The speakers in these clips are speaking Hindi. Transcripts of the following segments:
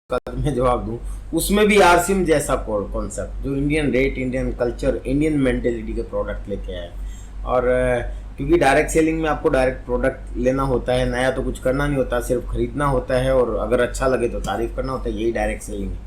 का मैं जवाब दूं, उसमें भी आरसीएम जैसा कॉन्सेप्ट जो Indian rate, Indian culture, Indian mentality के प्रोडक्ट लेके आया है। और क्योंकि डायरेक्ट सेलिंग में आपको डायरेक्ट प्रोडक्ट लेना होता है, नया तो कुछ करना नहीं होता, सिर्फ खरीदना होता है और अगर अच्छा लगे तो तारीफ करना होता है, यही डायरेक्ट सेलिंग है।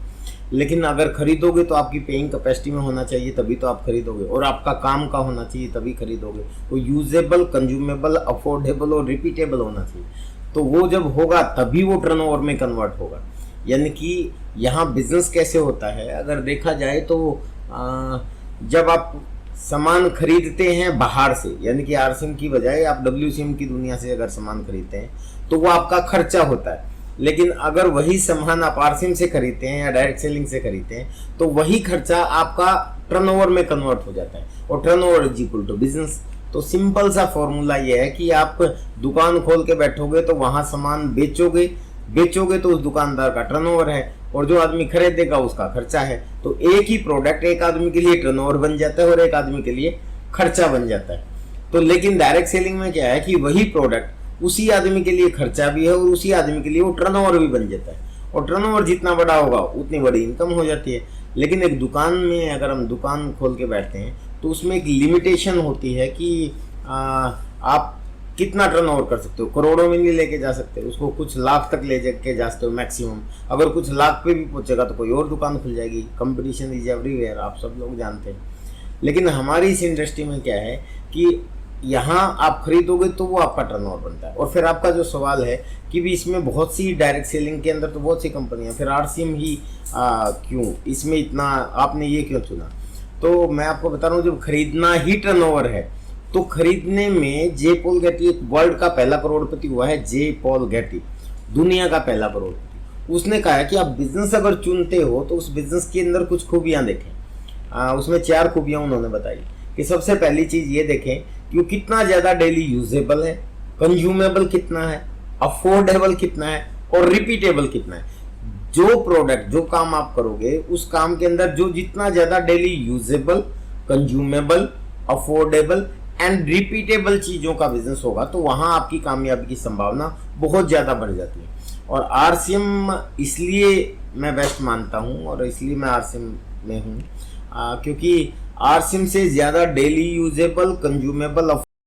लेकिन अगर खरीदोगे तो आपकी पेइंग कैपेसिटी में होना चाहिए, तभी तो आप खरीदोगे, और आपका काम का होना चाहिए तभी खरीदोगे। वो यूजेबल, कंज्यूमेबल, अफोर्डेबल और रिपीटेबल होना चाहिए। तो वो जब होगा तभी वो टर्नओवर में कन्वर्ट होगा। यानी कि यहाँ बिजनेस कैसे होता है, अगर देखा जाए तो जब आप सामान खरीदते हैं बाहर से, यानी कि आरसीएम की बजाय आप डब्ल्यूसीएम की दुनिया से अगर सामान खरीदते हैं तो वो आपका खर्चा होता है। लेकिन अगर वही सामान आप आरसीएम से खरीदते हैं या डायरेक्ट सेलिंग से खरीदते हैं तो वही खर्चा आपका टर्नओवर में कन्वर्ट हो जाता है, और turnover is equal to business. तो सिंपल सा फॉर्मूला ये है कि आप दुकान खोल के बैठोगे तो वहां सामान बेचोगे तो उस दुकानदार का टर्नओवर है, और जो आदमी खरीदेगा उसका खर्चा है। तो एक ही प्रोडक्ट एक आदमी के लिए टर्नओवर बन जाता है और एक आदमी के लिए खर्चा बन जाता है। तो लेकिन डायरेक्ट सेलिंग में क्या है कि वही प्रोडक्ट उसी आदमी के लिए खर्चा भी है और उसी आदमी के लिए वो टर्नओवर भी बन जाता है, और टर्नओवर जितना बड़ा होगा उतनी बड़ी इनकम हो जाती है। लेकिन एक दुकान में अगर हम दुकान खोल के बैठते हैं तो उसमें एक लिमिटेशन होती है कि आप कितना टर्नओवर कर सकते हो, करोड़ों में नहीं लेके जा सकते, उसको कुछ लाख तक ले के जा सकते हो मैक्सिमम। अगर कुछ लाख पे भी पहुंचेगा तो कोई और दुकान खुल जाएगी। कंपटीशन इज एवरीवेयर, आप सब लोग जानते हैं। लेकिन हमारी इस इंडस्ट्री में क्या है कि यहाँ आप खरीदोगे तो वो आपका टर्नओवर बनता है। और फिर आपका जो सवाल है कि भी इसमें बहुत सी डायरेक्ट सेलिंग के अंदर तो बहुत सी कंपनियां, फिर आरसीएम ही क्यों, इसमें इतना आपने ये क्यों चुना? तो मैं आपको बता रहा हूँ, जब खरीदना ही टर्नओवर है तो खरीदने में जे पॉल गेटी, एक वर्ल्ड का पहला करोड़पति हुआ है जे पॉल गेटी, दुनिया का पहला करोड़पति। उसने कहा है कि आप बिजनेस अगर चुनते हो तो उस बिजनेस के अंदर कुछ खूबियां देखें। उसमें 4 खूबियां उन्होंने बताई कि सबसे पहली चीज ये देखें कि वो कितना ज्यादा डेली यूजेबल है, कंज्यूमेबल कितना है, अफोर्डेबल कितना है और रिपीटेबल कितना है। जो प्रोडक्ट, जो काम आप करोगे उस काम के अंदर जो जितना ज्यादा daily usable, consumable, affordable and repeatable चीजों का बिजनेस होगा तो वहां आपकी कामयाबी की संभावना बहुत ज्यादा बढ़ जाती है। और आरसीएम इसलिए मैं बेस्ट मानता हूं और इसलिए मैं आरसीएम में हूं क्योंकि आरसीएम से ज्यादा डेली यूजेबल, कंज्यूमेबल,